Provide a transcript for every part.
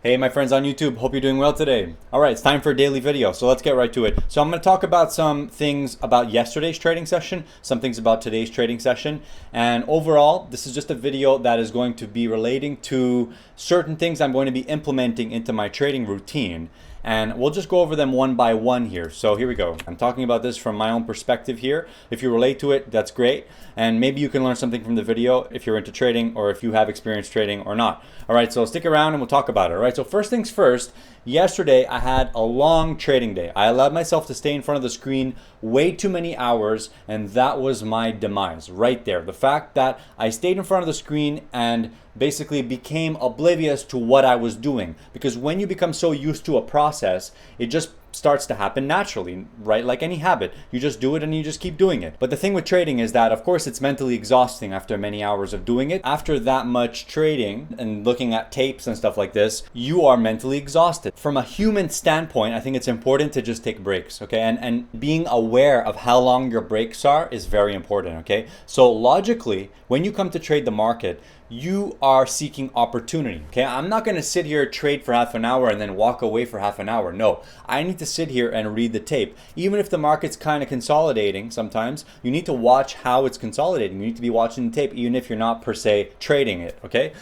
Hey my friends on YouTube, hope you're doing well today. Alright, it's time for a daily video, so let's get right to it. So I'm going to talk about some things about yesterday's trading session, some things about today's trading session, and overall, this is just a video that is going to be relating to certain things I'm going to be implementing into my trading routine. And we'll just go over them one by one here. So here we go. I'm talking about this from my own perspective here. If you relate to it, that's great. And maybe you can learn something from the video if you're into trading or if you have experience trading or not. All right, so stick around and we'll talk about it. All right, so first things first, yesterday I had a long trading day. I allowed myself to stay in front of the screen way too many hours, and that was my demise right there. The fact that I stayed in front of the screen and basically became oblivious to what I was doing. Because when you become so used to a process, it just starts to happen naturally, right? Like any habit, you just do it and you just keep doing it. But the thing with trading is that, of course, it's mentally exhausting after many hours of doing it. After that much trading and looking at tapes and stuff like this, you are mentally exhausted. From a human standpoint, I think it's important to just take breaks, okay? And being aware of how long your breaks are is very important, okay? So logically, when you come to trade the market, you are seeking opportunity, okay? I'm not gonna sit here, trade for half an hour and then walk away for half an hour. No, I need to sit here and read the tape. Even if the market's kind of consolidating sometimes, you need to watch how it's consolidating. You need to be watching the tape even if you're not per se trading it, okay?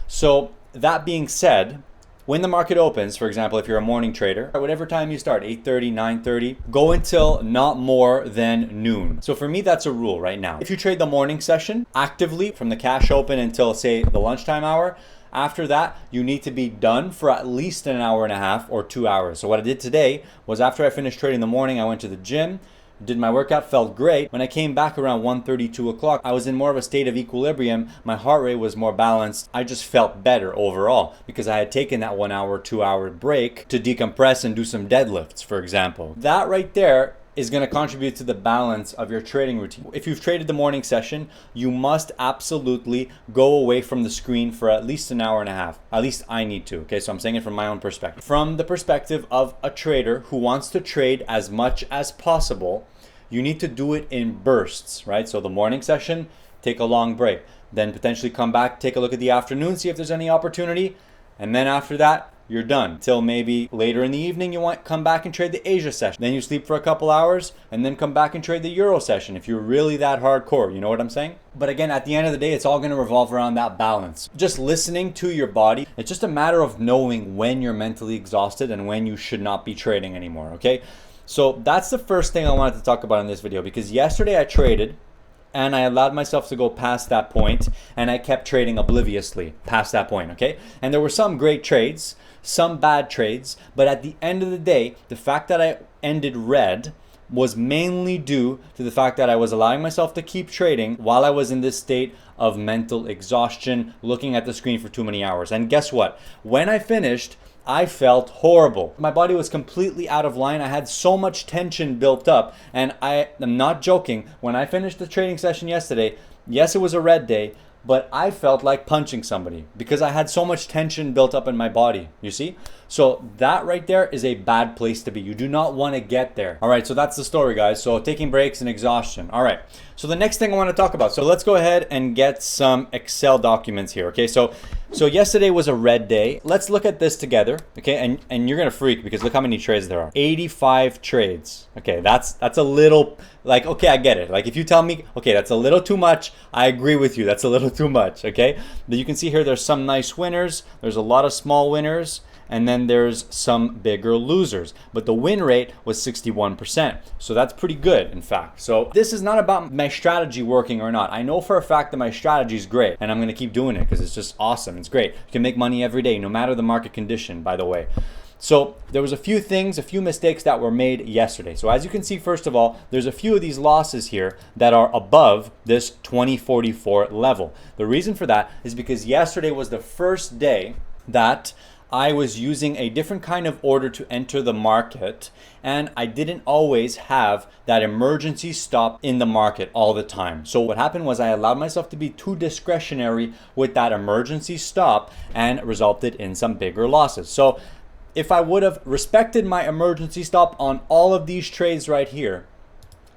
So that being said, when the market opens, for example, if you're a morning trader, at whatever time you start, 8:30, 9:30, go until not more than noon. So for me, that's a rule right now. If you trade the morning session actively from the cash open until, say, the lunchtime hour, after that, you need to be done for at least an hour and a half or 2 hours. So what I did today was after I finished trading in the morning, I went to the gym, did my workout, felt great. When I came back around 1:30, 2 o'clock, I was in more of a state of equilibrium. My heart rate was more balanced. I just felt better overall because I had taken that 1 hour, 2 hour break to decompress and do some deadlifts, for example. That right there is going to contribute to the balance of your trading routine. If you've traded the morning session, you must absolutely go away from the screen for at least an hour and a half. At least I need to, okay? So I'm saying it from my own perspective. From the perspective of a trader who wants to trade as much as possible, you need to do it in bursts, right? So the morning session, take a long break. Then potentially come back, take a look at the afternoon, see if there's any opportunity. And then after that, you're done. Till maybe later in the evening, you want to come back and trade the Asia session. Then you sleep for a couple hours and then come back and trade the Euro session if you're really that hardcore. You know what I'm saying? But again, at the end of the day, it's all going to revolve around that balance. Just listening to your body. It's just a matter of knowing when you're mentally exhausted and when you should not be trading anymore, okay? So that's the first thing I wanted to talk about in this video, because yesterday I traded and I allowed myself to go past that point and I kept trading obliviously past that point, okay? And there were some great trades, some bad trades, but at the end of the day, the fact that I ended red was mainly due to the fact that I was allowing myself to keep trading while I was in this state of mental exhaustion, looking at the screen for too many hours. And guess what? When I finished, I felt horrible. My body was completely out of line. I had so much tension built up, and I am not joking. When I finished the trading session yesterday, yes, it was a red day, but I felt like punching somebody because I had so much tension built up in my body, you see? So that right there is a bad place to be. You do not want to get there. All right, so that's the story, guys. So taking breaks and exhaustion. All right, so the next thing I want to talk about. So let's go ahead and get some Excel documents here, okay? So yesterday was a red day. Let's look at this together, okay? And you're gonna freak because look how many trades there are. 85 trades. Okay, that's a little, like, okay, I get it. Like if you tell me, okay, that's a little too much, I agree with you. That's a little too much, okay? But you can see here there's some nice winners. There's a lot of small winners. And then there's some bigger losers. But the win rate was 61%. So that's pretty good, in fact. So this is not about my strategy working or not. I know for a fact that my strategy is great. And I'm going to keep doing it because it's just awesome. It's great. You can make money every day, no matter the market condition, by the way. So there was a few things, a few mistakes that were made yesterday. So as you can see, first of all, there's a few of these losses here that are above this 2044 level. The reason for that is because yesterday was the first day that I was using a different kind of order to enter the market, and I didn't always have that emergency stop in the market all the time. So what happened was I allowed myself to be too discretionary with that emergency stop and resulted in some bigger losses. So if I would have respected my emergency stop on all of these trades right here,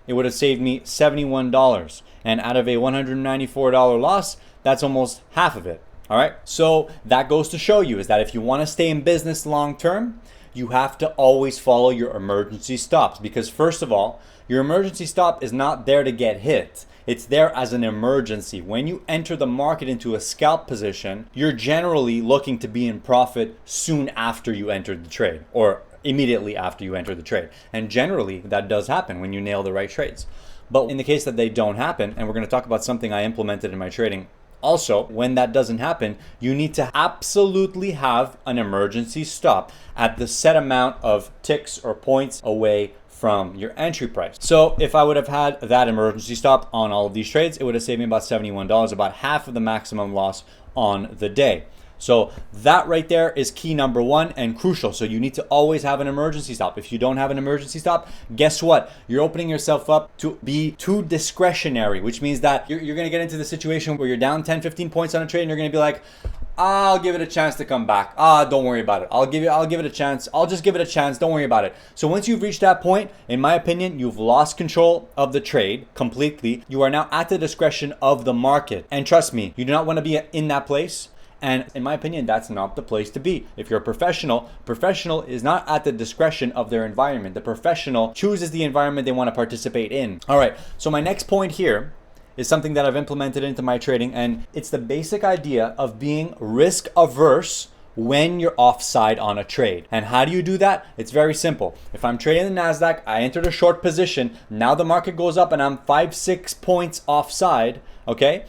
it would have saved me $71. And out of a $194 loss, that's almost half of it. All right, so that goes to show you is that if you want to stay in business long term, you have to always follow your emergency stops, because first of all, your emergency stop is not there to get hit. It's there as an emergency. When you enter the market into a scalp position, you're generally looking to be in profit soon after you entered the trade, or immediately after you enter the trade. And generally that does happen when you nail the right trades. But in the case that they don't happen, and we're going to talk about something I implemented in my trading also, when that doesn't happen, you need to absolutely have an emergency stop at the set amount of ticks or points away from your entry price. So if I would have had that emergency stop on all of these trades, it would have saved me about $71, about half of the maximum loss on the day. So that right there is key number one and crucial. So you need to always have an emergency stop. If you don't have an emergency stop, guess what? You're opening yourself up to be too discretionary, which means that you're going to get into the situation where you're down 10, 15 points on a trade and you're going to be like, I'll give it a chance to come back. Don't worry about it. I'll give it a chance. I'll just give it a chance. Don't worry about it. So once you've reached that point, in my opinion, you've lost control of the trade completely. You are now at the discretion of the market. And trust me, you do not want to be in that place. And in my opinion, that's not the place to be. If you're a professional is not at the discretion of their environment. The professional chooses the environment they want to participate in. All right, so my next point here is something that I've implemented into my trading, and it's the basic idea of being risk averse when you're offside on a trade. And how do you do that? It's very simple. If I'm trading the NASDAQ, I entered a short position, now the market goes up and I'm 5-6 points offside, okay?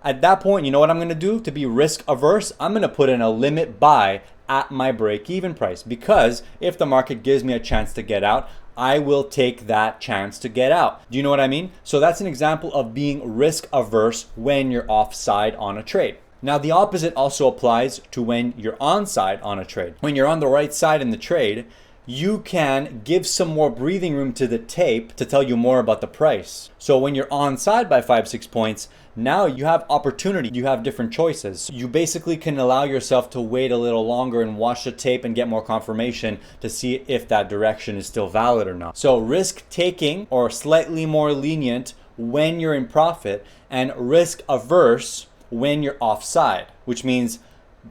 At that point, you know what I'm going to do to be risk averse? I'm going to put in a limit buy at my break-even price, because if the market gives me a chance to get out, I will take that chance to get out. Do you know what I mean? So that's an example of being risk averse when you're offside on a trade. Now the opposite also applies to when you're onside on a trade. When you're on the right side in the trade, you can give some more breathing room to the tape to tell you more about the price. So when you're onside by 5-6 points, now you have opportunity, you have different choices. You basically can allow yourself to wait a little longer and watch the tape and get more confirmation to see if that direction is still valid or not. So risk taking, or slightly more lenient when you're in profit, and risk averse when you're offside, which means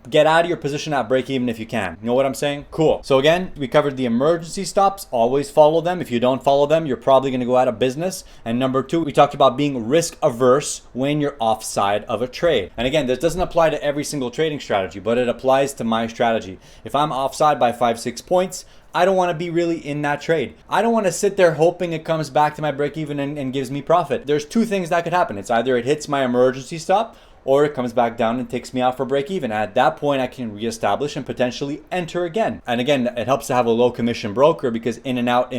get out of your position at break even if you can. You know what I'm saying? Cool. So again, we covered the emergency stops. Always follow them. If you don't follow them, you're probably going to go out of business. And number two, we talked about being risk averse when you're offside of a trade. And again, this doesn't apply to every single trading strategy, but it applies to my strategy. If I'm offside by 5-6 points, I don't want to be really in that trade. I don't want to sit there hoping it comes back to my break even and gives me profit. There's two things that could happen. It's either it hits my emergency stop, or it comes back down and takes me out for break even. At that point, I can reestablish and potentially enter again. And again, it helps to have a low commission broker, because in and out,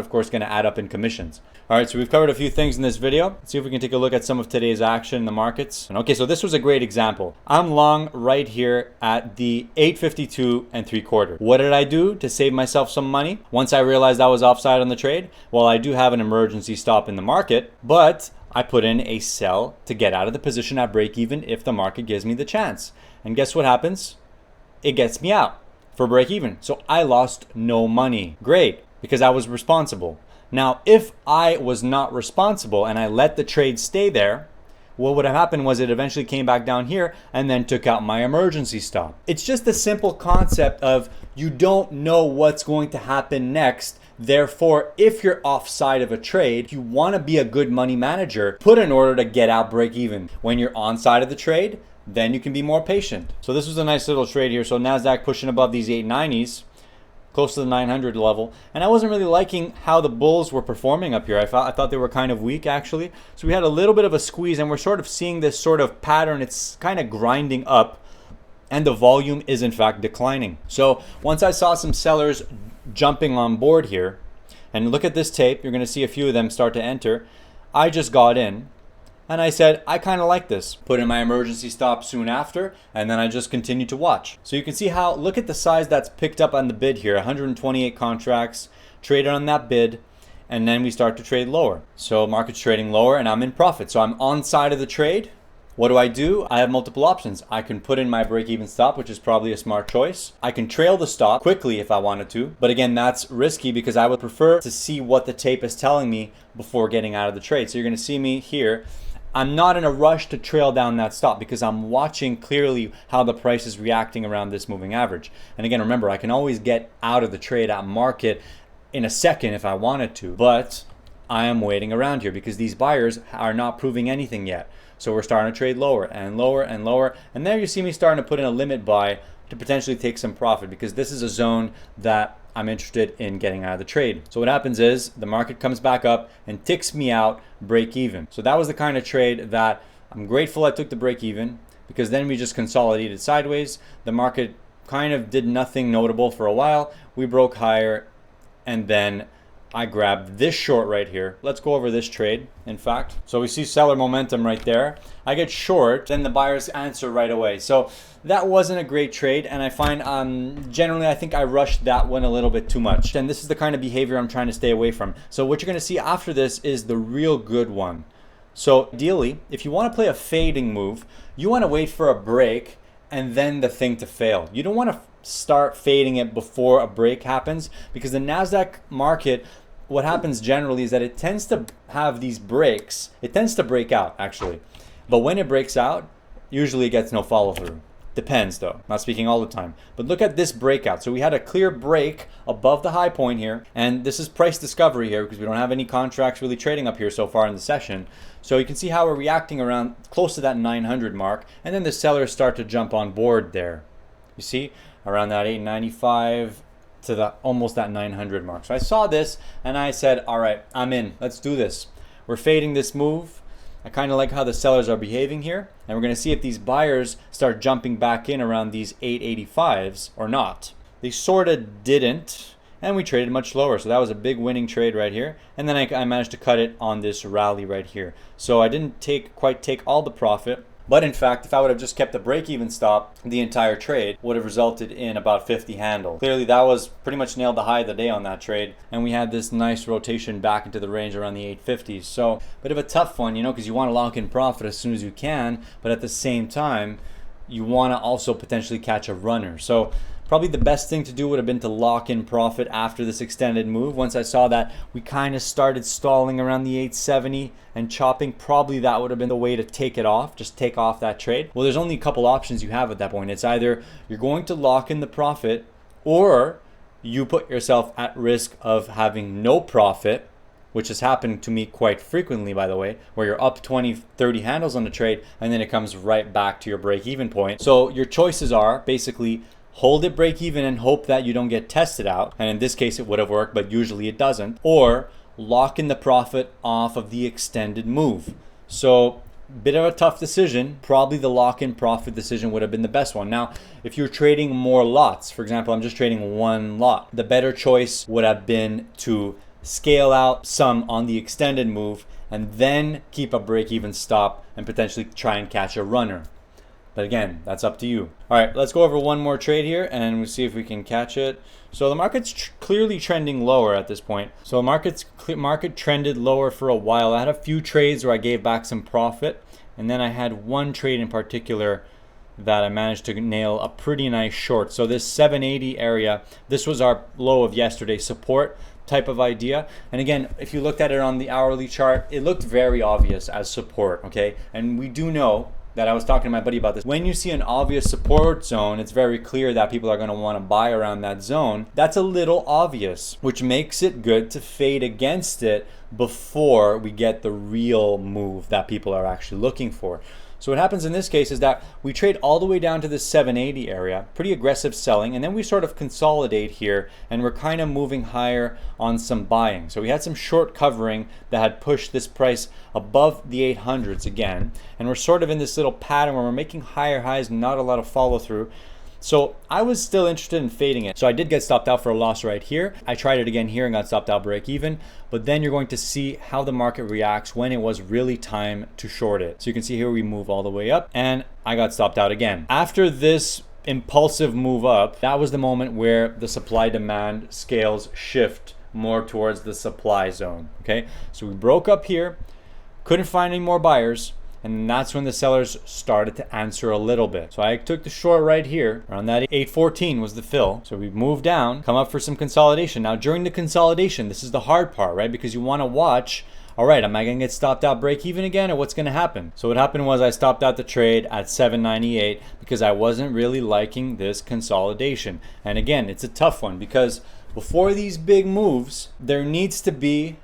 of course, going to add up in commissions. All right, so we've covered a few things in this video. Let's see if we can take a look at some of today's action in the markets. And okay, so this was a great example. I'm long right here at the 852 3/4. What did I do to save myself some money? Once I realized I was offside on the trade, well, I do have an emergency stop in the market, but I put in a sell to get out of the position at break even if the market gives me the chance. And guess what happens? It gets me out for break even. So I lost no money. Great, because I was responsible. Now, if I was not responsible and I let the trade stay there, what would have happened was it eventually came back down here and then took out my emergency stop. It's just the simple concept of you don't know what's going to happen next. Therefore, if you're offside of a trade, you want to be a good money manager, put in order to get out break even. When you're on side of the trade, then you can be more patient. So this was a nice little trade here. So NASDAQ pushing above these 890s, close to the 900 level. And I wasn't really liking how the bulls were performing up here. I thought they were kind of weak, actually. So we had a little bit of a squeeze, and we're sort of seeing this sort of pattern. It's kind of grinding up, and the volume is in fact declining. So once I saw some sellers jumping on board here, and look at this tape, you're going to see a few of them start to enter. I just got in and I said, I kind of like this. Put in my emergency stop soon after, and then I just continued to watch. So you can see how, look at the size that's picked up on the bid here, 128 contracts traded on that bid, and then we start to trade lower. So market's trading lower and I'm in profit. So I'm on side of the trade. What do? I have multiple options. I can put in my break-even stop, which is probably a smart choice. I can trail the stop quickly if I wanted to. But again, that's risky because I would prefer to see what the tape is telling me before getting out of the trade. So you're going to see me here I'm not in a rush to trail down that stop because I'm watching clearly how the price is reacting around this moving average. And again, remember, I can always get out of the trade at market in a second if I wanted to, but I am waiting around here because these buyers are not proving anything yet. So we're starting to trade lower and lower and lower. And there you see me starting to put in a limit buy to potentially take some profit because this is a zone that I'm interested in getting out of the trade. So what happens is the market comes back up and ticks me out break even. So that was the kind of trade that I'm grateful I took the break even because then we just consolidated sideways. The market kind of did nothing notable for a while. We broke higher and then I grabbed this short right here. Let's go over this trade, in fact. So we see seller momentum right there. I get short, then the buyers answer right away. So that wasn't a great trade, and I find generally I think I rushed that one a little bit too much. And this is the kind of behavior I'm trying to stay away from. So what you're gonna see after this is the real good one. So ideally, if you wanna play a fading move, you wanna wait for a break and then the thing to fail. You don't wanna start fading it before a break happens because the NASDAQ market, what happens generally is that it tends to have these breaks. It tends to break out actually. But when it breaks out, usually it gets no follow through. Depends though, not speaking all the time. But look at this breakout. So we had a clear break above the high point here. And this is price discovery here because we don't have any contracts really trading up here so far in the session. So you can see how we're reacting around close to that 900 mark. And then the sellers start to jump on board there. You see around that 895 to the almost that 900 mark. So I saw this and I said, all right, I'm in, let's do this. We're fading this move. I kind of like how the sellers are behaving here. And we're gonna see if these buyers start jumping back in around these 885s or not. They sort of didn't, and we traded much lower. So that was a big winning trade right here. And then I managed to cut it on this rally right here. So I didn't quite take all the profit. But in fact, if I would have just kept the break-even stop, the entire trade would have resulted in about 50 handle. Clearly, that was pretty much nailed the high of the day on that trade. And we had this nice rotation back into the range around the 850s. So, bit of a tough one, you know, because you want to lock in profit as soon as you can. But at the same time, you want to also potentially catch a runner. So, probably the best thing to do would have been to lock in profit after this extended move. Once I saw that we kind of started stalling around the 870 and chopping, probably that would have been the way to take it off, just take off that trade. Well, there's only a couple options you have at that point. It's either you're going to lock in the profit or you put yourself at risk of having no profit, which has happened to me quite frequently, by the way, where you're up 20, 30 handles on the trade and then it comes right back to your break-even point. So your choices are basically hold it break even and hope that you don't get tested out. And in this case, it would have worked, but usually it doesn't. Or lock in the profit off of the extended move. So bit of a tough decision. Probably the lock in profit decision would have been the best one. Now, if you're trading more lots, for example, I'm just trading one lot, the better choice would have been to scale out some on the extended move and then keep a break even stop and potentially try and catch a runner. But again, that's up to you. All right, let's go over one more trade here and we'll see if we can catch it. So the market's clearly trending lower at this point. So the market trended lower for a while. I had a few trades where I gave back some profit. And then I had one trade in particular that I managed to nail a pretty nice short. So this 780 area, this was our low of yesterday, support type of idea. And again, if you looked at it on the hourly chart, it looked very obvious as support, okay? And we do know that I was talking to my buddy about this. When you see an obvious support zone, it's very clear that people are gonna wanna buy around that zone. That's a little obvious, which makes it good to fade against it before we get the real move that people are actually looking for. So what happens in this case is that we trade all the way down to the 780 area, pretty aggressive selling, and then we sort of consolidate here and we're kind of moving higher on some buying. So we had some short covering that had pushed this price above the 800s again, and we're sort of in this little pattern where we're making higher highs, not a lot of follow through. So I was still interested in fading it. So I did get stopped out for a loss right here. I tried it again here and got stopped out break even, but then you're going to see how the market reacts when it was really time to short it. So you can see here we move all the way up and I got stopped out again. After this impulsive move up, that was the moment where the supply demand scales shift more towards the supply zone, okay? So we broke up here, couldn't find any more buyers, and that's when the sellers started to answer a little bit. So I took the short right here, around that 814 was the fill. So we moved down, come up for some consolidation. Now during the consolidation, this is the hard part, right? Because you wanna watch all right, am I gonna get stopped out break even again, or what's gonna happen? So what happened was I stopped out the trade at 798 because I wasn't really liking this consolidation. And again, it's a tough one because before these big moves, there needs to be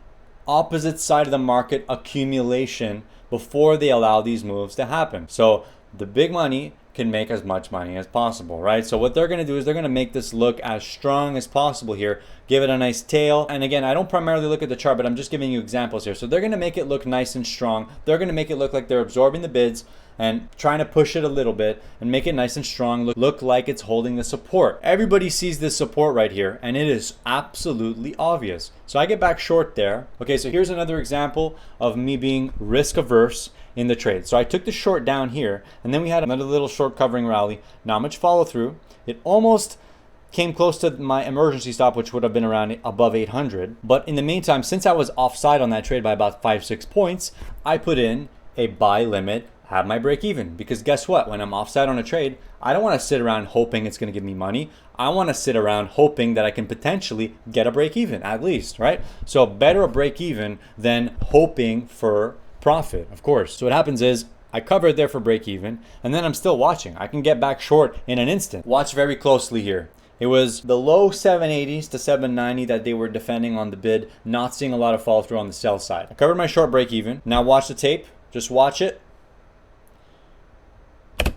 opposite side of the market accumulation before they allow these moves to happen. So the big money can make as much money as possible, right? So what they're going to do is they're going to make this look as strong as possible here, give it a nice tail. And again, I don't primarily look at the chart, but I'm just giving you examples here. So they're going to make it look nice and strong. They're going to make it look like they're absorbing the bids and trying to push it a little bit and make it nice and strong, look like it's holding the support. Everybody sees this support right here, and it is absolutely obvious. So I get back short there. Okay, so here's another example of me being risk averse in the trade. So I took the short down here, and then we had another little short covering rally. Not much follow through. It almost came close to my emergency stop, which would have been around above 800. But in the meantime, since I was offside on that trade by about 5-6 points, I put in a buy limit, have my break even. Because guess what? When I'm offside on a trade, I don't want to sit around hoping it's going to give me money. I want to sit around hoping that I can potentially get a break even at least, right? So better a break even than hoping for profit, of course. So what happens is I cover it there for break even, and then I'm still watching. I can get back short in an instant. Watch very closely here. It was the low 780s to 790 that they were defending on the bid, not seeing a lot of follow through on the sell side. I covered my short break even. Now watch the tape. Just watch it.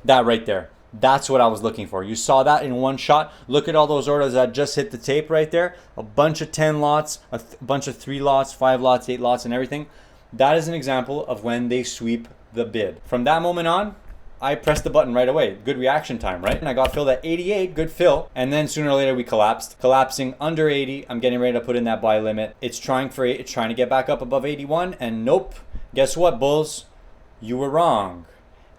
That right there. That's what I was looking for. You saw that in one shot. Look at all those orders that just hit the tape right there. A bunch of 10 lots, a bunch of 3 lots, 5 lots, 8 lots, and everything. That is an example of when they sweep the bid. From that moment on, I pressed the button right away. Good reaction time, right? And I got filled at 88, good fill. And then sooner or later we collapsed. Collapsing under 80, I'm getting ready to put in that buy limit. It's trying to get back up above 81, and nope. Guess what, bulls? You were wrong.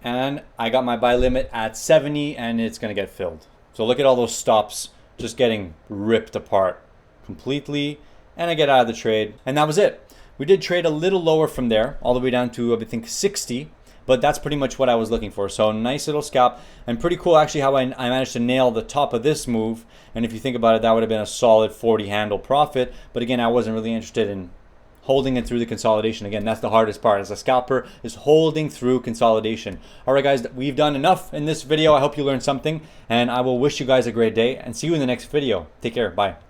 And I got my buy limit at 70, and it's gonna get filled. So look at all those stops just getting ripped apart completely. And I get out of the trade, and that was it. We did trade a little lower from there, all the way down to, I think, 60. But that's pretty much what I was looking for. So nice little scalp, and pretty cool actually how I managed to nail the top of this move. And if you think about it, that would have been a solid 40 handle profit. But again, I wasn't really interested in holding it through the consolidation. Again, that's the hardest part as a scalper, is holding through consolidation. All right, guys, we've done enough in this video. I hope you learned something, and I will wish you guys a great day and see you in the next video. Take care. Bye.